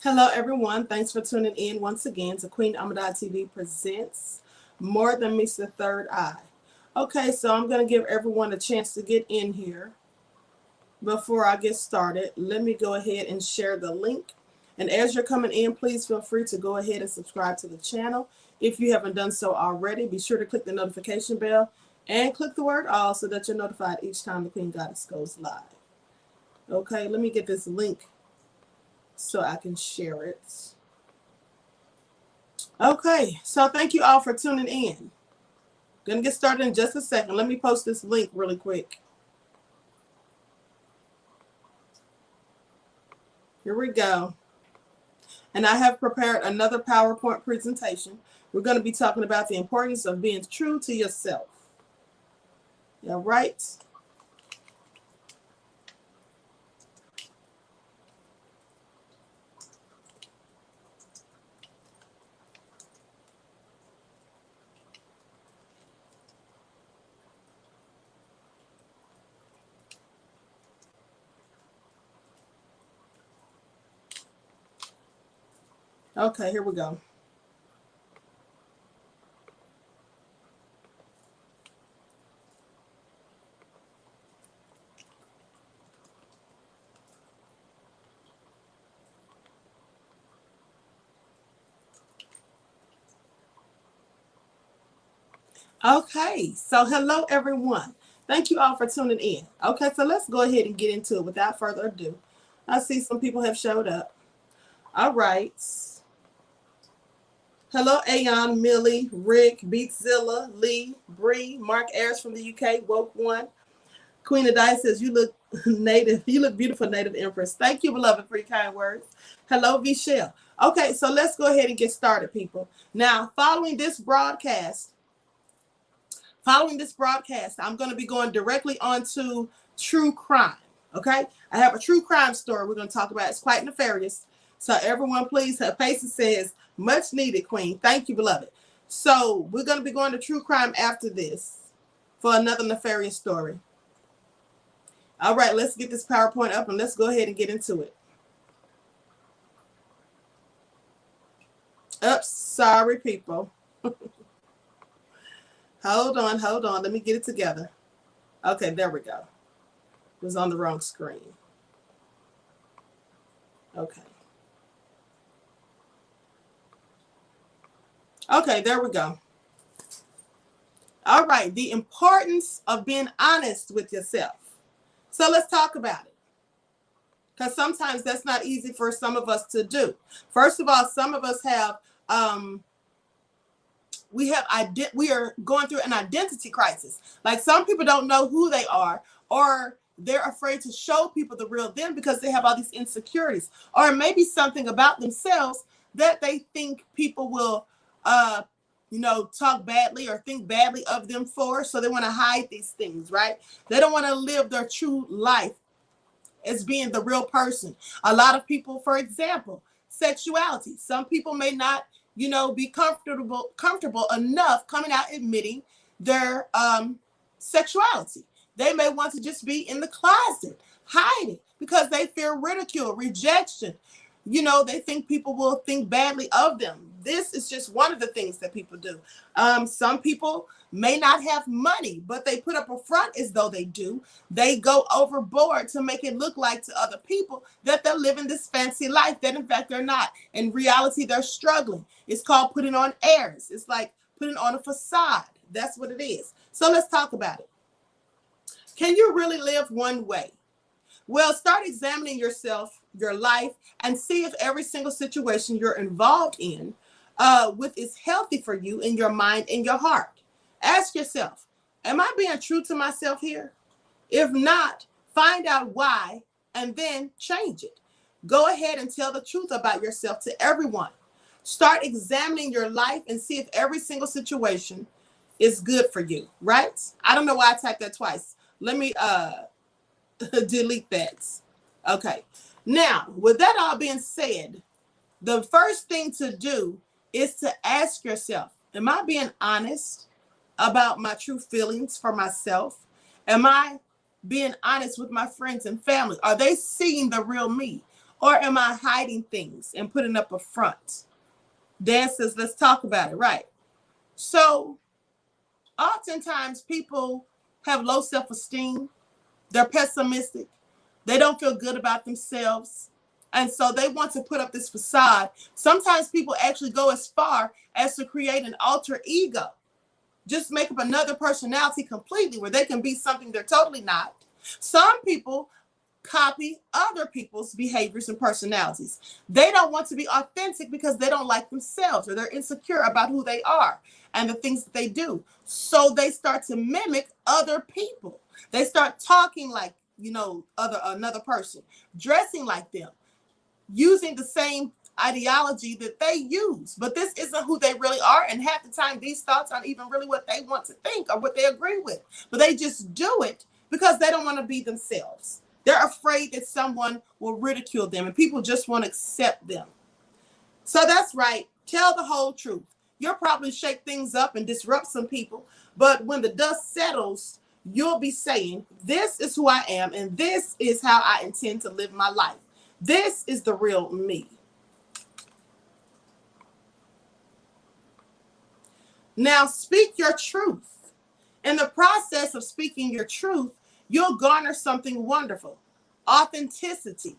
Hello, everyone. Thanks for tuning in once again to Queen Ahmadiyyah TV presents More Than Meets the Third Eye. Okay, so I'm going to give everyone a chance to get in here. Before I get started, let me go ahead and share the link. And as you're coming in, please feel free to go ahead and subscribe to the channel. If you haven't done so already, be sure to click the notification bell and click the word all so that you're notified each time the Queen Goddess goes live. Okay, let me get this link so I can share it. Okay, so thank you all for tuning in. Gonna get started in just a second. Let me post this link really quick. Here we go. And I have prepared another PowerPoint presentation. We're going to be talking about the importance of being true to yourself. All right. Okay, here we go. Okay, so hello everyone. Thank you all for tuning in. Okay, so let's go ahead and get into it without further ado. I see some people have showed up. All right. Hello, Ayon, Millie, Rick, Beatzilla, Lee, Bree, Mark Ayers from the UK, Woke One. Queen of Dice says, you look native. You look beautiful, Native Empress. Thank you, beloved, for your kind words. Hello, Vichelle. Okay, so let's go ahead and get started, people. Now, following this broadcast, I'm going to be going directly onto true crime. Okay, I have a true crime story we're going to talk about. It's quite nefarious. So everyone, please, her face says, much needed, Queen. Thank you, beloved. So we're going to be going to true crime after this for another nefarious story. All right, let's get this PowerPoint up and let's go ahead and get into it. Oops, sorry, people. Hold on. Let me get it together. Okay, there we go. It was on the wrong screen. Okay. Okay, there we go. All right, the importance of being honest with yourself. So let's talk about it. Because sometimes that's not easy for some of us to do. First of all, some of us have we are going through an identity crisis. Like some people don't know who they are, or they're afraid to show people the real them because they have all these insecurities, or maybe something about themselves that they think people will talk badly or think badly of them for. So they want to hide these things, right? They don't want to live their true life as being the real person. A lot of people, for example, sexuality. Some people may not, be comfortable enough coming out admitting their sexuality. They may want to just be in the closet, hide it, because they fear ridicule, rejection. They think people will think badly of them. This is just one of the things that people do. Some people may not have money, but they put up a front as though they do. They go overboard to make it look like to other people that they're living this fancy life that in fact they're not. In reality, they're struggling. It's called putting on airs. It's like putting on a facade. That's what it is. So let's talk about it. Can you really live one way? Well, start examining yourself, your life, and see if every single situation you're involved in with is healthy for you in your mind and your heart. Ask yourself, am I being true to myself here? If not, find out why and then change it. Go ahead and tell the truth about yourself to everyone. Start examining your life and see if every single situation is good for you, right? I don't know why I typed that twice. Let me delete that. Okay. Now, with that all being said, the first thing to do is to ask yourself, am I being honest about my true feelings for myself? Am I being honest with my friends and family? Are they seeing the real me? Or am I hiding things and putting up a front? Dan says, let's talk about it, right? So oftentimes people have low self-esteem. They're pessimistic. They don't feel good about themselves. And so they want to put up this facade. Sometimes people actually go as far as to create an alter ego. Just make up another personality completely where they can be something they're totally not. Some people copy other people's behaviors and personalities. They don't want to be authentic because they don't like themselves, or they're insecure about who they are and the things that they do. So they start to mimic other people. They start talking like, another person, dressing like them, using the same ideology that they use. But this isn't who they really are. And half the time, these thoughts aren't even really what they want to think or what they agree with. But they just do it because they don't want to be themselves. They're afraid that someone will ridicule them and people just won't accept them. So that's right. Tell the whole truth. You'll probably shake things up and disrupt some people. But when the dust settles, you'll be saying, this is who I am and this is how I intend to live my life. This is the real me. Now speak your truth. In the process of speaking your truth, you'll garner something wonderful. Authenticity.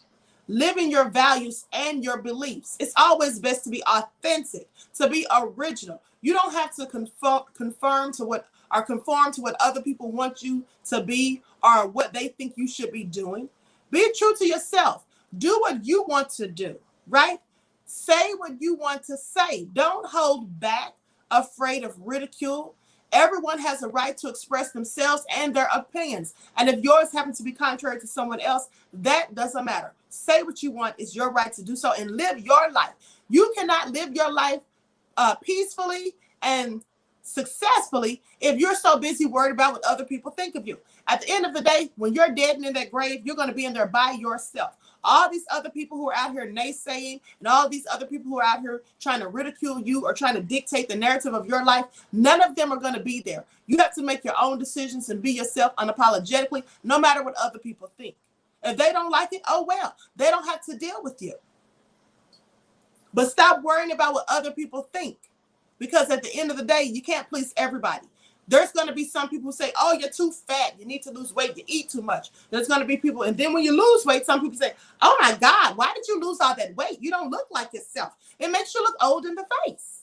Living your values and your beliefs. It's always best to be authentic, to be original. You don't have to conform to what other people want you to be or what they think you should be doing. Be true to yourself. Do what you want to do, right? Say what you want to say. Don't hold back, afraid of ridicule. Everyone has a right to express themselves and their opinions. And if yours happen to be contrary to someone else, that doesn't matter. Say what you want. It's your right to do so and live your life. You cannot live your life peacefully and successfully if you're so busy worried about what other people think of you. At the end of the day, when you're dead and in that grave, you're going to be in there by yourself. All these other people who are out here naysaying and all these other people who are out here trying to ridicule you or trying to dictate the narrative of your life, none of them are going to be there. You have to make your own decisions and be yourself unapologetically, no matter what other people think. If they don't like it, oh well, they don't have to deal with you. But stop worrying about what other people think, because at the end of the day, you can't please everybody. There's going to be some people who say, oh, you're too fat. You need to lose weight. You eat too much. There's going to be people. And then when you lose weight, some people say, oh, my God, why did you lose all that weight? You don't look like yourself. It makes you look old in the face.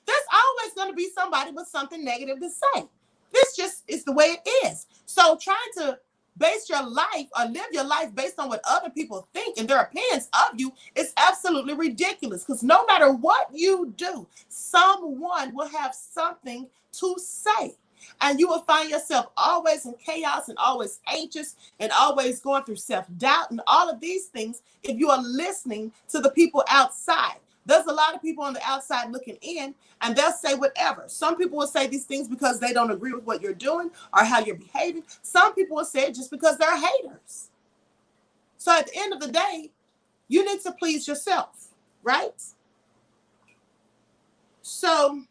There's always going to be somebody with something negative to say. This just is the way it is. So trying to base your life or live your life based on what other people think and their opinions of you is absolutely ridiculous, because no matter what you do, someone will have something to say. And you will find yourself always in chaos and always anxious and always going through self-doubt and all of these things if you are listening to the people outside. There's a lot of people on the outside looking in, and they'll say whatever. Some people will say these things because they don't agree with what you're doing or how you're behaving. Some people will say it just because they're haters. So at the end of the day, you need to please yourself, right? So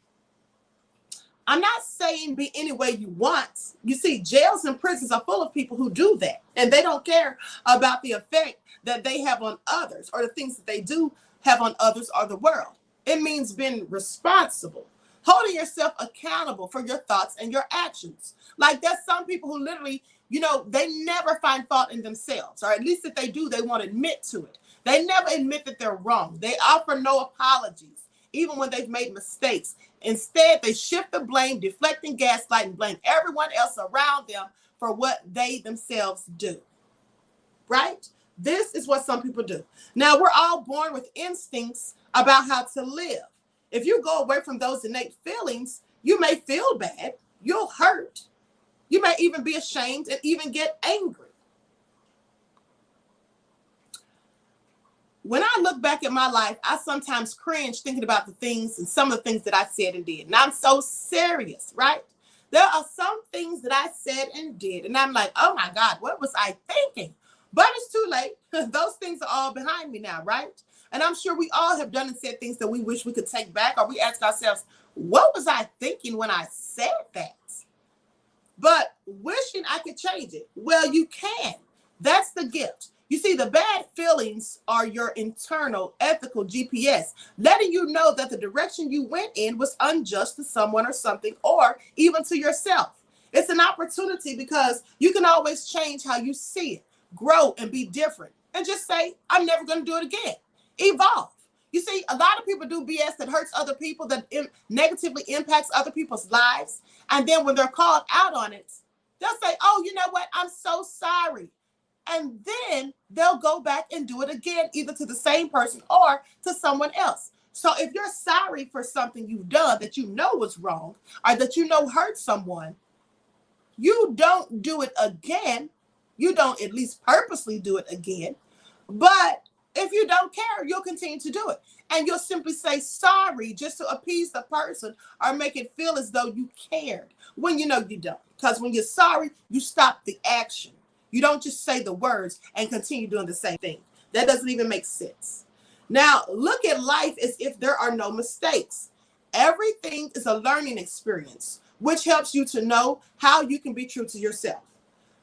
I'm not saying be any way you want. You see, jails and prisons are full of people who do that, and they don't care about the effect that they have on others or the things that they do have on others or the world. It means being responsible, holding yourself accountable for your thoughts and your actions. Like there's some people who literally, they never find fault in themselves, or at least if they do, they won't admit to it. They never admit that they're wrong. They offer no apologies, even when they've made mistakes. Instead, they shift the blame, deflect and gaslight, and blame everyone else around them for what they themselves do. Right? This is what some people do. Now, we're all born with instincts about how to live. If you go away from those innate feelings, you may feel bad, you'll hurt, you may even be ashamed and even get angry. When I look back at my life, I sometimes cringe thinking about the things and some of the things that I said and did. And I'm so serious, right? There are some things that I said and did, and I'm like, oh my God, what was I thinking? But it's too late. Those things are all behind me now, right? And I'm sure we all have done and said things that we wish we could take back, or we ask ourselves, what was I thinking when I said that? But wishing I could change it. Well, you can. That's the gift. You see, the bad feelings are your internal ethical GPS, letting you know that the direction you went in was unjust to someone or something, or even to yourself. It's an opportunity because you can always change how you see it, grow, and be different. And just say, I'm never going to do it again. Evolve. You see, a lot of people do BS that hurts other people, that negatively impacts other people's lives. And then when they're called out on it, they'll say, oh, you know what? I'm so sorry. And then they'll go back and do it again, either to the same person or to someone else. So if you're sorry for something you've done that you know was wrong, or that you know hurt someone, you don't do it again. You don't at least purposely do it again. But if you don't care, you'll continue to do it. And you'll simply say sorry just to appease the person or make it feel as though you cared, when you know you don't. Because when you're sorry, you stop the action. You don't just say the words and continue doing the same thing. That doesn't even make sense. Now, look at life as if there are no mistakes. Everything is a learning experience, which helps you to know how you can be true to yourself.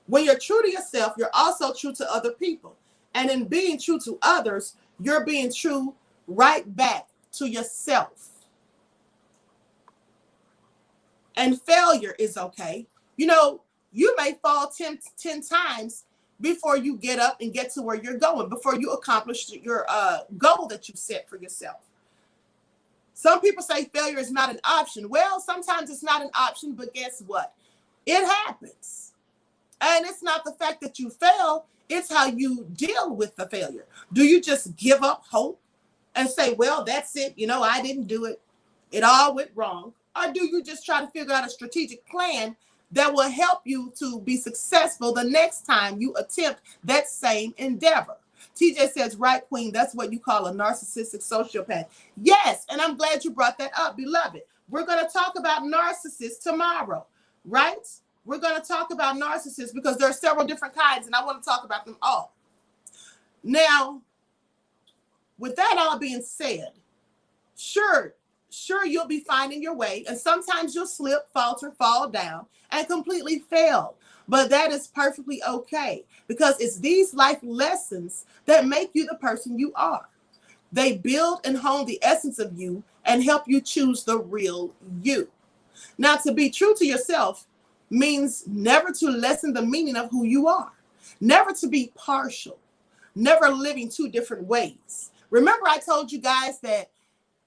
When you're true to yourself, you're also true to other people. And in being true to others, you're being true right back to yourself. And failure is okay. You know, you may fall 10 times before you get up and get to where you're going, before you accomplish your goal that you set for yourself. Some people say failure is not an option. Well, sometimes it's not an option, but guess what? It happens. And it's not the fact that you fail, it's how you deal with the failure. Do you just give up hope and say, well, that's it. You know, I didn't do it. It all went wrong. Or do you just try to figure out a strategic plan that will help you to be successful the next time you attempt that same endeavor? TJ says, right, Queen, that's what you call a narcissistic sociopath. Yes, and I'm glad you brought that up, beloved. We're going to talk about narcissists tomorrow, right? We're going to talk about narcissists because there are several different kinds, and I want to talk about them all. Now, with that all being said, sure, you'll be finding your way, and sometimes you'll slip, falter, fall down, and completely fail. But that is perfectly okay, because it's these life lessons that make you the person you are. They build and hone the essence of you and help you choose the real you. Now, to be true to yourself means never to lessen the meaning of who you are, never to be partial, never living two different ways. Remember, I told you guys that,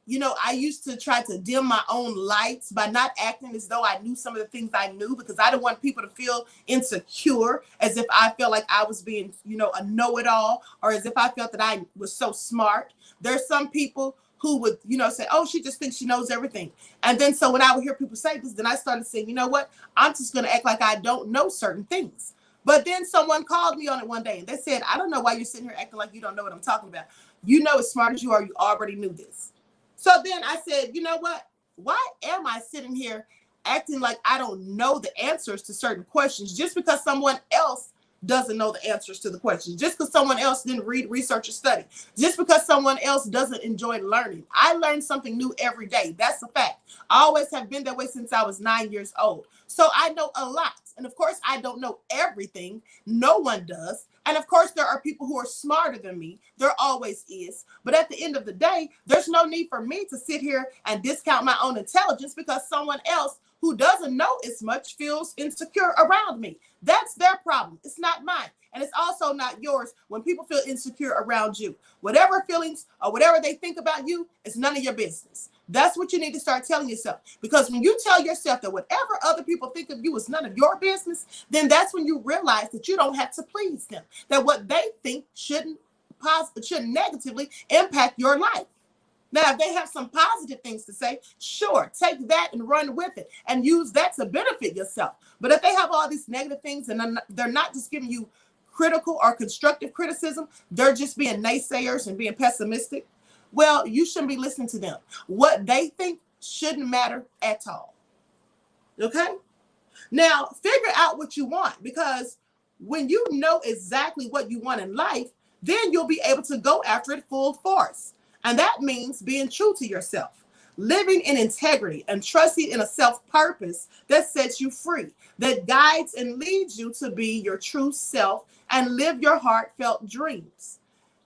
you know, I used to try to dim my own lights by not acting as though I knew some of the things I knew, because I didn't want people to feel insecure, as if I felt like I was being, you know, a know-it-all, or as if I felt that I was so smart. There's some people who would, you know, say, oh, she just thinks she knows everything. And then so when I would hear people say this, then I started saying, you know what, I'm just going to act like I don't know certain things. But then someone called me on it one day and they said, I don't know why you're sitting here acting like you don't know what I'm talking about. You know, as smart as you are, you already knew this. So then I said, you know what? Why am I sitting here acting like I don't know the answers to certain questions just because someone else doesn't know the answers to the questions, just because someone else didn't read, research, or study, just because someone else doesn't enjoy learning? I learn something new every day. That's a fact. I always have been that way since I was 9 years old. So I know a lot. And of course, I don't know everything. No one does. And of course, there are people who are smarter than me. There always is. But at the end of the day, there's no need for me to sit here and discount my own intelligence because someone else who doesn't know as much feels insecure around me. That's their problem. It's not mine. And it's also not yours when people feel insecure around you. Whatever feelings or whatever they think about you, it's none of your business. That's what you need to start telling yourself. Because when you tell yourself that whatever other people think of you is none of your business, then that's when you realize that you don't have to please them. That what they think shouldn't negatively impact your life. Now, if they have some positive things to say, sure, take that and run with it and use that to benefit yourself. But if they have all these negative things and they're not just giving you critical or constructive criticism, they're just being naysayers and being pessimistic, well, you shouldn't be listening to them. What they think shouldn't matter at all. Okay? Now, figure out what you want, because when you know exactly what you want in life, then you'll be able to go after it full force. And that means being true to yourself. living in integrity and trusting in a self-purpose that sets you free, that guides and leads you to be your true self and live your heartfelt dreams,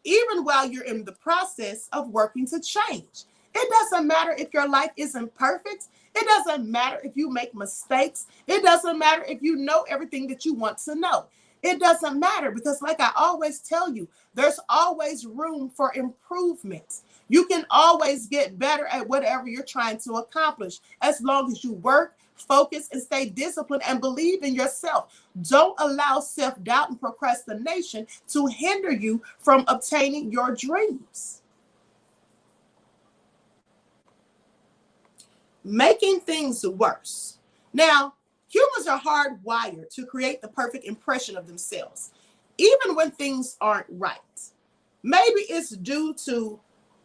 even while you're in the process of working to change. It doesn't matter if your life isn't perfect. It doesn't matter if you make mistakes. It doesn't matter if you know everything that you want to know. It doesn't matter because, like I always tell you, there's always room for improvement. You can always get better at whatever you're trying to accomplish as long as you work, focus, and stay disciplined and believe in yourself. Don't allow self-doubt and procrastination to hinder you from obtaining your dreams. Making things worse. Now, humans are hardwired to create the perfect impression of themselves, even when things aren't right. Maybe it's due to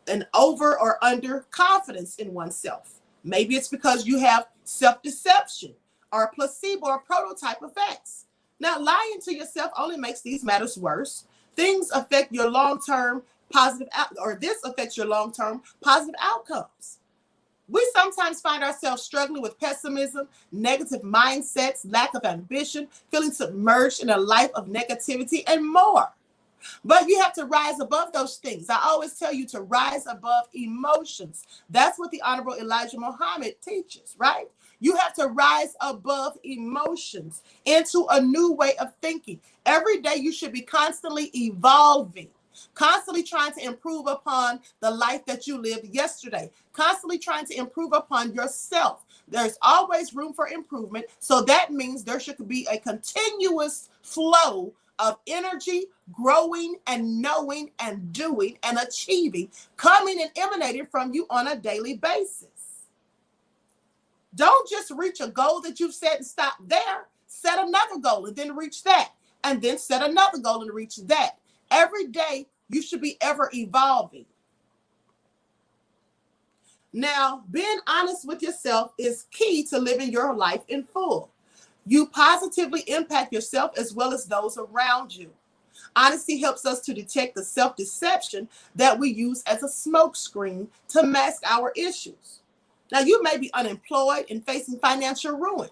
an over or under confidence in oneself. Maybe it's because you have self-deception or placebo or prototype effects. Now, lying to yourself only makes these matters worse. Things affect your long-term positive, this affects your long-term positive outcomes. We sometimes find ourselves struggling with pessimism, negative mindsets, lack of ambition, feeling submerged in a life of negativity, and more. But you have to rise above those things. I always tell you to rise above emotions. That's what the Honorable Elijah Muhammad teaches, right? You have to rise above emotions into a new way of thinking. Every day you should be constantly evolving, constantly trying to improve upon the life that you lived yesterday, constantly trying to improve upon yourself. There's always room for improvement. So that means there should be a continuous flow of energy, growing and knowing and doing and achieving, coming and emanating from you on a daily basis. Don't just reach a goal that you've set and stop there. Set another goal and then reach that. And then set another goal and reach that. Every day, you should be ever evolving. Now, being honest with yourself is key to living your life in full. You positively impact yourself as well as those around you. Honesty helps us to detect the self-deception that we use as a smokescreen to mask our issues. Now, you may be unemployed and facing financial ruin,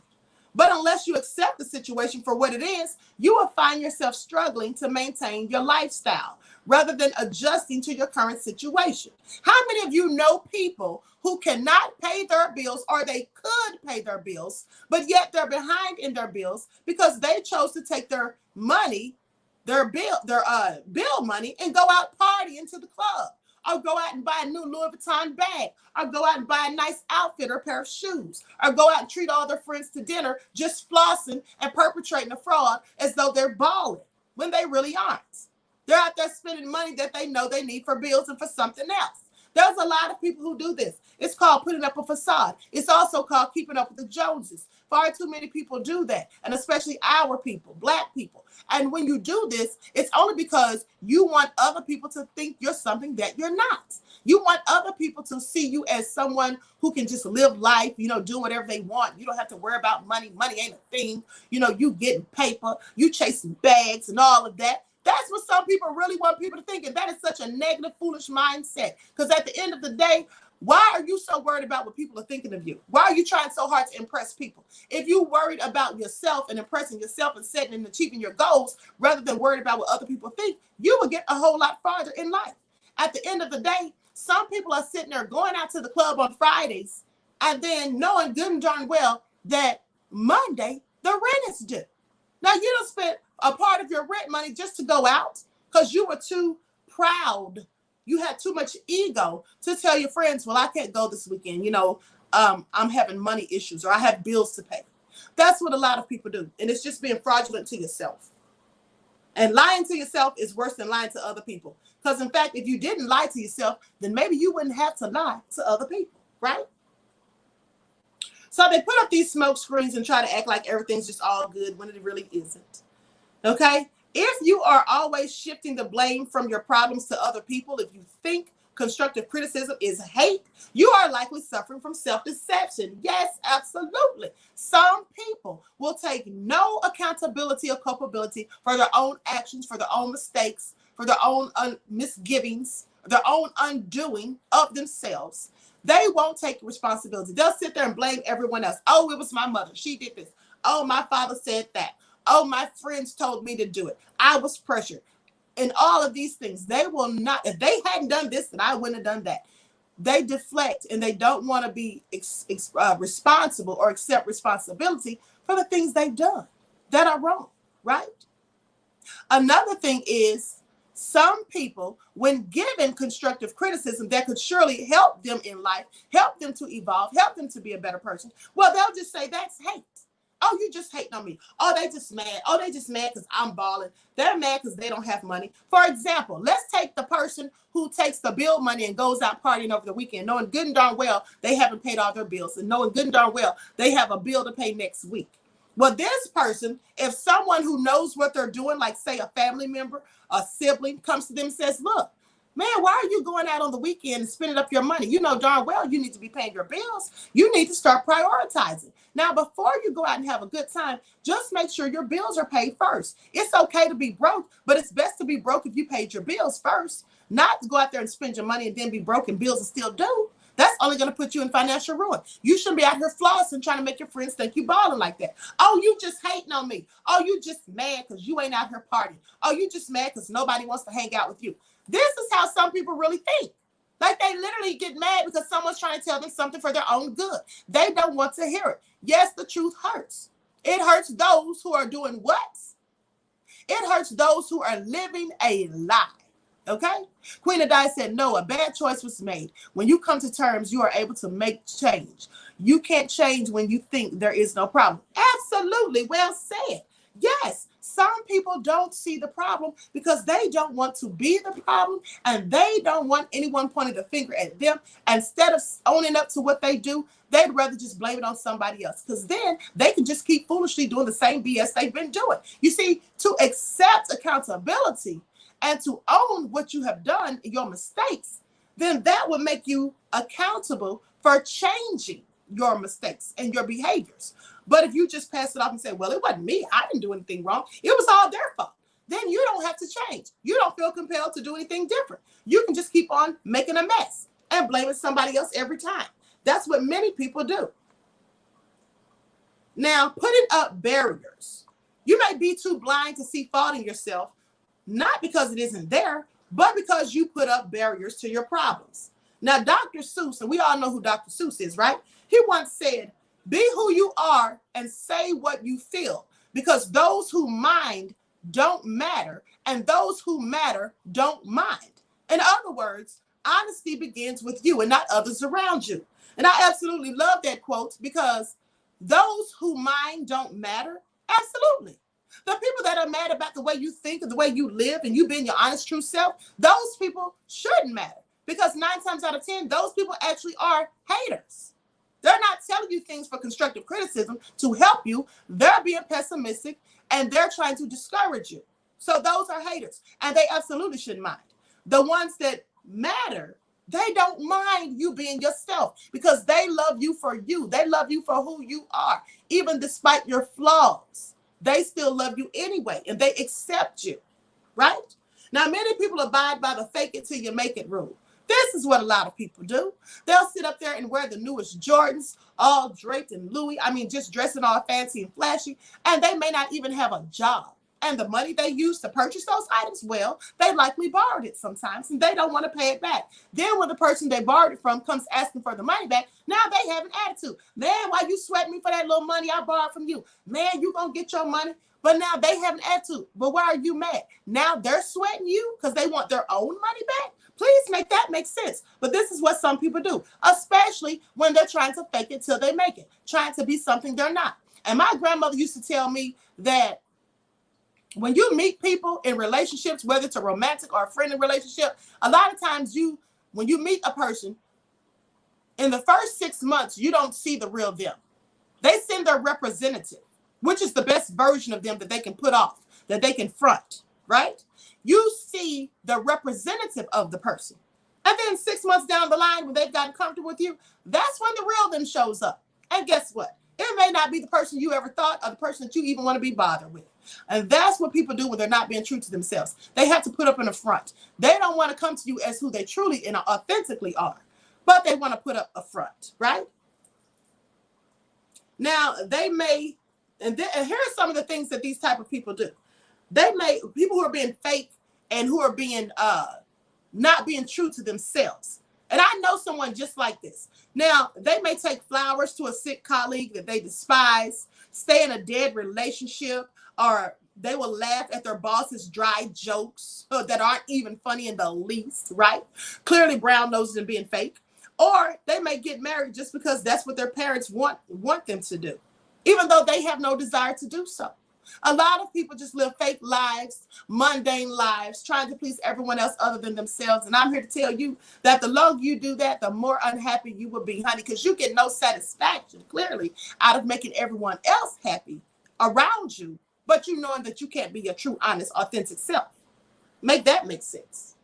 but unless you accept the situation for what it is, you will find yourself struggling to maintain your lifestyle rather than adjusting to your current situation. How many of you know people who cannot pay their bills, or they could pay their bills, but yet they're behind in their bills because they chose to take their money, their bill money, and go out partying to the club, or go out and buy a new Louis Vuitton bag, or go out and buy a nice outfit or a pair of shoes, or go out and treat all their friends to dinner, just flossing and perpetrating a fraud as though they're balling when they really aren't. They're out there spending money that they know they need for bills and for something else. There's a lot of people who do this. It's called putting up a facade. It's also called keeping up with the Joneses. Far too many people do that, and especially our people, Black people. And when you do this, it's only because you want other people to think you're something that you're not. You want other people to see you as someone who can just live life, do whatever they want. You don't have to worry about money. Money ain't a thing. You getting paper, you chasing bags and all of that. That's what some people really want people to think. And that is such a negative, foolish mindset. Because at the end of the day, why are you so worried about what people are thinking of you? Why are you trying so hard to impress people? If you worried about yourself and impressing yourself and setting and achieving your goals rather than worried about what other people think, you will get a whole lot farther in life. At the end of the day, some people are sitting there going out to the club on Fridays and then knowing good and darn well that Monday the rent is due. Now, you don't spend a part of your rent money just to go out because you were too proud. You had too much ego to tell your friends, well, I can't go this weekend. I'm having money issues or I have bills to pay. That's what a lot of people do. And it's just being fraudulent to yourself. And lying to yourself is worse than lying to other people. Because in fact, if you didn't lie to yourself, then maybe you wouldn't have to lie to other people, right? So they put up these smoke screens and try to act like everything's just all good when it really isn't. Okay? If you are always shifting the blame from your problems to other people, if you think constructive criticism is hate, you are likely suffering from self-deception. Yes, absolutely. Some people will take no accountability or culpability for their own actions, for their own mistakes, for their own misgivings, their own undoing of themselves, they won't take responsibility. They'll sit there and blame everyone else. Oh, it was my mother. She did this. Oh, my father said that. Oh, my friends told me to do it. I was pressured. And all of these things, they will not, if they hadn't done this, then I wouldn't have done that. They deflect and they don't want to be responsible or accept responsibility for the things they've done that are wrong, right? Another thing is, some people, when given constructive criticism that could surely help them in life, help them to evolve, help them to be a better person, well, they'll just say, that's hate. Oh, you just hating on me. Oh, they just mad. Oh, they just mad because I'm balling. They're mad because they don't have money. For example, let's take the person who takes the bill money and goes out partying over the weekend, knowing good and darn well they haven't paid all their bills, and knowing good and darn well they have a bill to pay next week. Well, this person, if someone who knows what they're doing, like say a family member, a sibling, comes to them and says, look, man, why are you going out on the weekend and spending up your money? You know darn well you need to be paying your bills. You need to start prioritizing. Now, before you go out and have a good time, just make sure your bills are paid first. It's okay to be broke, but it's best to be broke if you paid your bills first, not to go out there and spend your money and then be broke and bills are still due. That's only going to put you in financial ruin. You shouldn't be out here flossing trying to make your friends think you balling like that. Oh, you just hating on me. Oh, you just mad because you ain't out here partying. Oh, you just mad because nobody wants to hang out with you. This is how some people really think. Like they literally get mad because someone's trying to tell them something for their own good. They don't want to hear it. Yes, the truth hurts. It hurts those who are doing what? It hurts those who are living a lie. Okay? QueenAShakur said, no, a bad choice was made. When you come to terms, you are able to make change. You can't change when you think there is no problem. Absolutely. Well said. Yes, some people don't see the problem because they don't want to be the problem and they don't want anyone pointing the finger at them. Instead of owning up to what they do, they'd rather just blame it on somebody else because then they can just keep foolishly doing the same BS they've been doing. You see, to accept accountability and to own what you have done, your mistakes, then that would make you accountable for changing your mistakes and your behaviors. But if you just pass it off and say, well, it wasn't me, I didn't do anything wrong, it was all their fault, then you don't have to change. You don't feel compelled to do anything different. You can just keep on making a mess and blaming somebody else every time. That's what many people do. Now, putting up barriers. You may be too blind to see fault in yourself, not because it isn't there, but because you put up barriers to your problems. Now, Dr. Seuss, and we all know who Dr. Seuss is, right? He once said, be who you are and say what you feel, because those who mind don't matter, and those who matter don't mind. In other words, honesty begins with you and not others around you. And I absolutely love that quote because those who mind don't matter. Absolutely. The people that are mad about the way you think and the way you live and you being your honest, true self, those people shouldn't matter because 9 times out of 10, those people actually are haters. They're not telling you things for constructive criticism to help you. They're being pessimistic and they're trying to discourage you. So those are haters and they absolutely shouldn't mind. The ones that matter, they don't mind you being yourself because they love you for you. They love you for who you are, even despite your flaws. They still love you anyway and they accept you, right? Now, many people abide by the fake it till you make it rule. This is what a lot of people do. They'll sit up there and wear the newest Jordans, all draped in Louis. I mean, just dressing all fancy and flashy. And they may not even have a job. And the money they use to purchase those items, well, they likely borrowed it sometimes and they don't want to pay it back. Then when the person they borrowed it from comes asking for the money back, now they have an attitude. Man, why you sweating me for that little money I borrowed from you? Man, you gonna get your money. But now they have an attitude. But why are you mad? Now they're sweating you because they want their own money back? Please make that make sense. But this is what some people do, especially when they're trying to fake it till they make it, trying to be something they're not. And my grandmother used to tell me that when you meet people in relationships, whether it's a romantic or a friendly relationship, a lot of times when you meet a person, in the first 6 months, you don't see the real them. They send their representative, which is the best version of them that they can put off, that they can front, right? You see the representative of the person. And then 6 months down the line, when they've gotten comfortable with you, that's when the real them shows up. And guess what? It may not be the person you ever thought or the person that you even want to be bothered with. And that's what people do when they're not being true to themselves. They have to put up in a front. They don't want to come to you as who they truly and authentically are, but they want to put up a front, right? Now, they may, and here are some of the things that these type of people do. People who are being fake and who are being not being true to themselves. And I know someone just like this. Now, they may take flowers to a sick colleague that they despise, stay in a dead relationship, or they will laugh at their boss's dry jokes that aren't even funny in the least, right? Clearly brown noses and being fake. Or they may get married just because that's what their parents want them to do, even though they have no desire to do so. A lot of people just live fake lives, mundane lives, trying to please everyone else other than themselves. And I'm here to tell you that the longer you do that, the more unhappy you will be, honey, because you get no satisfaction, clearly, out of making everyone else happy around you, but you knowing that you can't be your true, honest, authentic self. Make that make sense.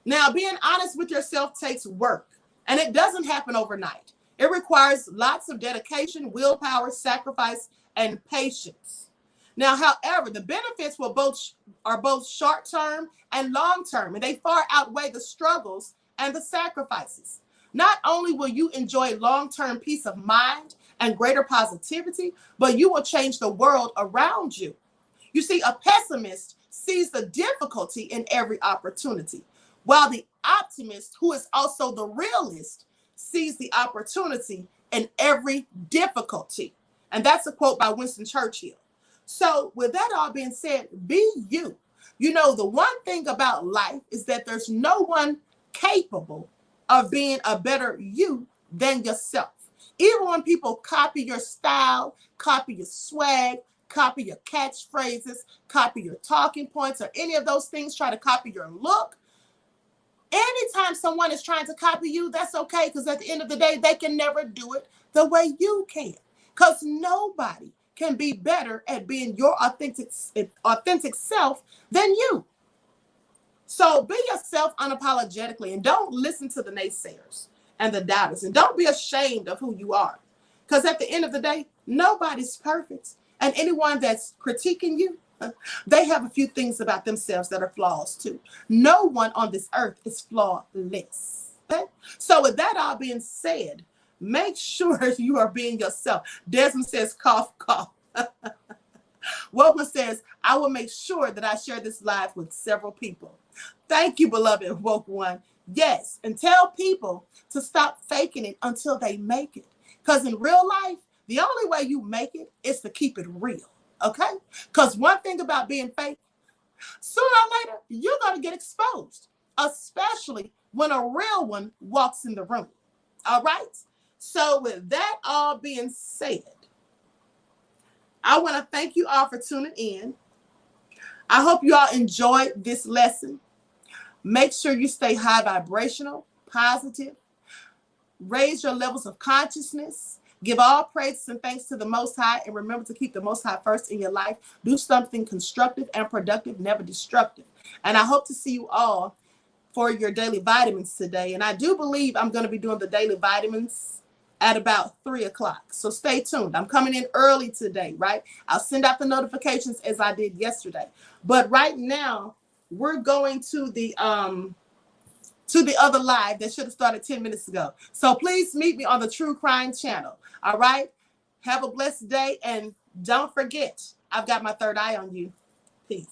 Now, being honest with yourself takes work, and it doesn't happen overnight. It requires lots of dedication, willpower, sacrifice, and patience. Now, however, the benefits are both short-term and long-term, and they far outweigh the struggles and the sacrifices. Not only will you enjoy long-term peace of mind and greater positivity, but you will change the world around you. You see, a pessimist sees the difficulty in every opportunity, while the optimist, who is also the realist, sees the opportunity in every difficulty. And that's a quote by Winston Churchill. So with that all being said, be you. You know, the one thing about life is that there's no one capable of being a better you than yourself. Even when people copy your style, copy your swag, copy your catchphrases, copy your talking points, or any of those things, try to copy your look. Anytime someone is trying to copy you, that's okay, because at the end of the day, they can never do it the way you can. Because nobody can be better at being your authentic self than you. So be yourself unapologetically, and don't listen to the naysayers and the doubters, and don't be ashamed of who you are. Because at the end of the day, nobody's perfect. And anyone that's critiquing you, they have a few things about themselves that are flaws too. No one on this earth is flawless. Okay? So with that all being said, make sure you are being yourself. Desmond says, cough, cough. Woman says, I will make sure that I share this live with several people. Thank you, beloved woke one. Yes, and tell people to stop faking it until they make it. Because in real life, the only way you make it is to keep it real. Okay? Because one thing about being fake, sooner or later, you're going to get exposed, especially when a real one walks in the room. All right? So with that all being said, I want to thank you all for tuning in. I hope you all enjoyed this lesson. Make sure you stay high vibrational, positive, raise your levels of consciousness, give all praises and thanks to the Most High, and remember to keep the Most High first in your life. Do something constructive and productive, never destructive. And I hope to see you all for your daily vitamins today. And I do believe I'm going to be doing the daily vitamins at about 3 o'clock. So stay tuned. I'm coming in early today, right? I'll send out the notifications as I did yesterday. But right now, we're going to the other live that should have started 10 minutes ago. So please meet me on the True Crime channel. All right? Have a blessed day. And don't forget, I've got my third eye on you. Peace.